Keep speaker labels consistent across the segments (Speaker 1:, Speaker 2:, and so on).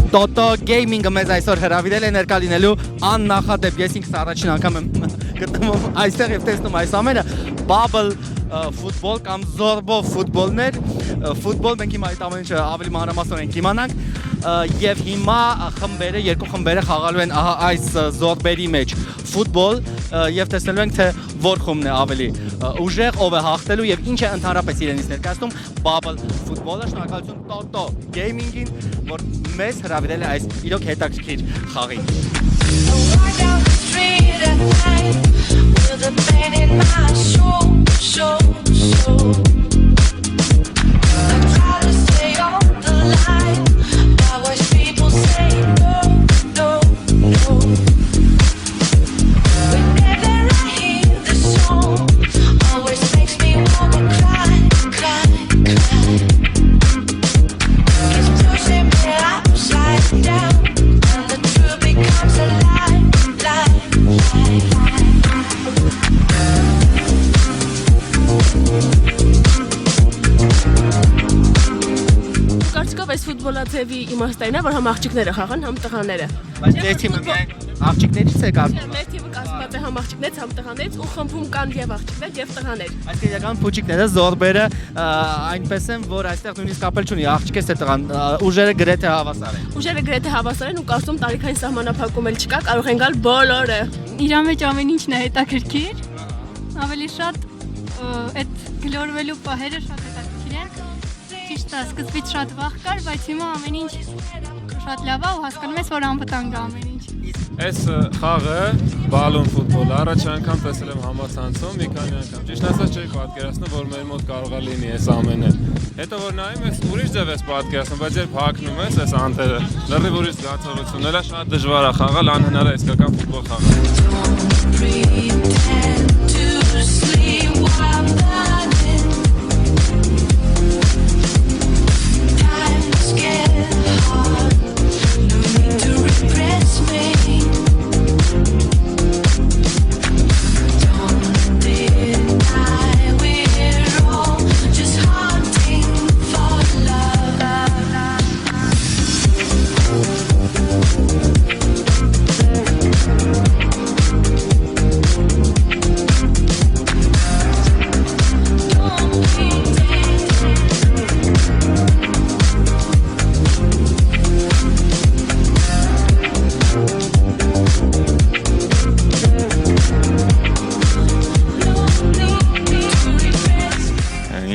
Speaker 1: Toto Gaming-ը մեզ այսօր հրավիրել է ներկա լինելու աննախադեպ։ Ես ինքս առաջին անգամ եմ գտնվում այստեղ եւ տեսնում այս ամենը Bubble ֆուտբոլ կամ Zorbo ֆուտբոլներ։ Ֆուտբոլ մենք հիմա այդ ամեն ինչը ավելի մանրամասնորեն կիմանանք եւ հիմա խմբերը, երկու խմբերը խաղալու են այս Zorbo-ի մեջ ֆուտբոլ եւ տեսնելու ենք թե որ խումբն է ավելի ուժեղ, ով է հաղթելու եւ ինչ է ընդհանրապես իրենից ներկայացնում Bubble ֆուտբոլը։ Շնորհակալություն Toto Gaming-ին, որ մեզ հրավիրել է այս իրոք հետաքրքիր խաղին։
Speaker 2: Այս ֆուտբոլաձևի իմաստն է, որ համ աղջիկները խաղան, համ տղաները։
Speaker 1: Բայց ձեր թիմը միայն աղջիկներից է կազմված։
Speaker 2: Մեր թիմը կազմված է համ աղջիկներից, համ տղաներից ու խմբում կան եւ աղջիկներ եւ տղաներ։
Speaker 1: Այս իրական փուչիկները, Zorbo-ը այնպես են, որ այստեղ նույնիսկ կապել չունի աղջիկ է թե տղան, ուժերը գրեթե հավասար են։
Speaker 2: Ուժերը գրեթե հավասար են ու կարծում տարիքային սահմանափակում էլ չկա, կարող են գալ բոլորը։
Speaker 3: Իրա մեջ ամեն ինչն է հետաքրքիր։ Ավելի շատ այդ գլորվելու պահերը շատ հետաքրքիր են։ Ճիշտ է, սկզբից շատ վախ կար, բայց հիմա ամեն ինչ շատ լավ է ու հասկանում ես, որ անվտանգ է ամեն ինչ։
Speaker 4: Այս խաղը բալոն ֆուտբոլ առաջ անգամ տեսել եմ համացանցում մի քանի անգամ։ Ճիշտ ասած չէի պատկերացնում, որ մեր մոտ կարող է լինի այս ամենը։ Հետո որ նայում ես ուրիշ ձև ես պատկերացնում, բայց երբ հագնում ես այս անտերը, լրիվ ուրիշ զգացողությունն է, շատ դժվար է խաղալ, անհնար է իսկական ֆուտբոլ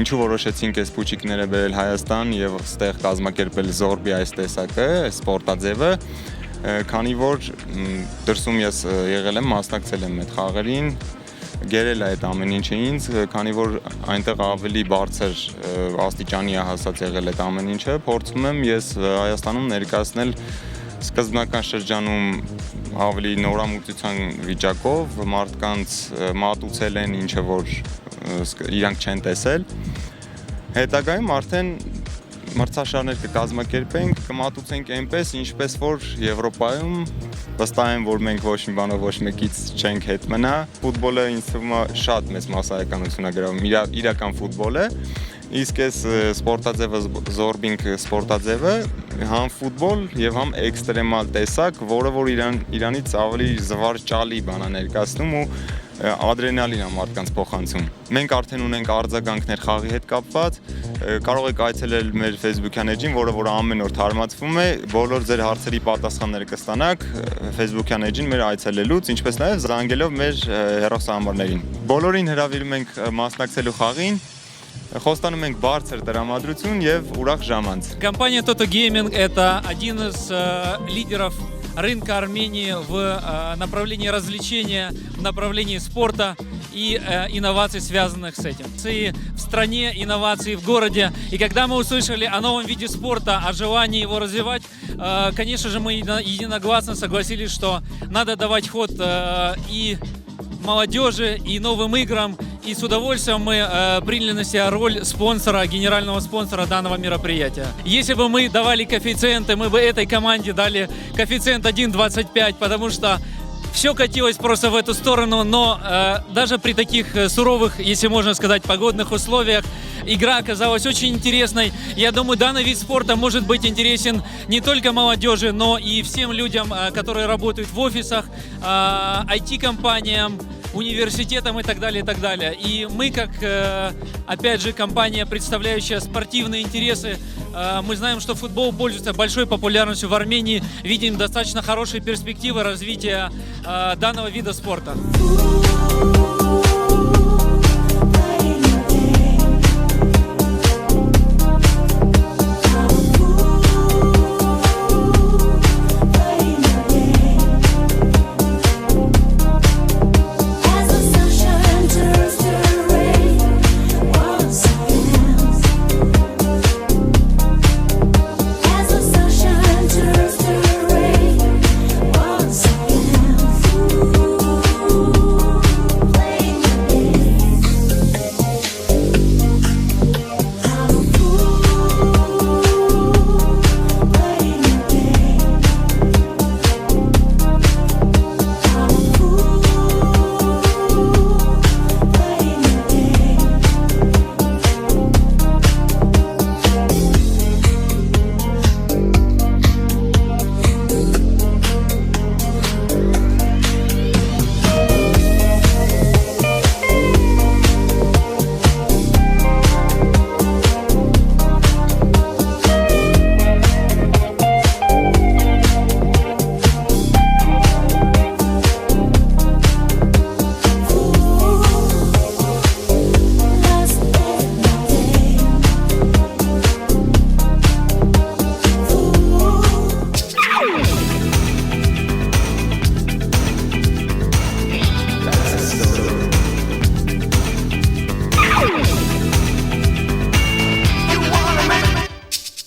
Speaker 5: Ինչու որոշեցինք այս փուչիկները բերել Հայաստան եւ ստեղ կազմակերպել Zorbo այս տեսակը, այս սպորտաձևը, քանի որ դրսում ես եղել եմ, մասնակցել եմ այդ խաղերին, գերել է այդ ամեն ինչը ինձ, քանի որ այնտեղ ավելի բարձր աստիճանի է հասած եղել այդ ամեն ինչը, փորձում եմ ես Հայաստանում ներկայացնել սկզբնական շրջանում ավելի նորամուծության վիճակով, մարդկանց մատուցել են ինչը որ իրանք չեն տեսել։ Հետագայում արդեն մրցաշարներ կկազմակերպենք, կմատուցենք այնպես, ինչպես որ Եվրոպայում վստահ եմ, որ մենք ոչ մի բանով ոչ մեկից չենք հետ մնա։ Ֆուտբոլը ինձ թվում է շատ մեծ մասսայականություն է գրավում, իրական ֆուտբոլը, իսկ այս սպորտաձևը Zorbo սպորտաձևը համ ֆուտբոլ եւ համ էքստրեմալ տեսակ, որը որ իրանից ավելի զվարճալի բան է ներկայացնում ու ադրենալին է մարդկանց փոխանցում։ Մենք արդեն ունենք արձագանքներ խաղի հետ կապված, կարող եք այցելել մեր Facebook-յան էջին, որը որ ամեն օր թարմացվում է, բոլոր ձեր հարցերի պատասխանները կստանաք Facebook-յան էջին մեր այցելելուց, ինչպես նաև զանգելով մեր հեռախոսահամարներին։ Բոլորին հրավիրում ենք մասնակցելու խաղին, խոստանում ենք բարձր տրամադրություն եւ ուրախ ժամանց։
Speaker 6: Компания Toto Gaming – это один из лидеров рынка Армении в направлении развлечения, в направлении спорта и инноваций, связанных с этим. И в стране, инновации в городе. И когда мы услышали о новом виде спорта, о желании его развивать, конечно же, мы единогласно согласились, что надо давать ход и молодежи, и новым играм. И с удовольствием мы приняли на себя роль спонсора, генерального спонсора данного мероприятия. Если бы мы давали коэффициенты, мы бы этой команде дали коэффициент 1,25, потому что все катилось просто в эту сторону, но даже при таких суровых, если можно сказать, погодных условиях, игра оказалась очень интересной. Я думаю, данный вид спорта может быть интересен не только молодежи, но и всем людям, которые работают в офисах, IT-компаниям, университетам и так далее, и так далее. И мы, как, опять же, компания, представляющая спортивные интересы, мы знаем, что футбол пользуется большой популярностью в Армении, видим достаточно хорошие перспективы развития данного вида спорта.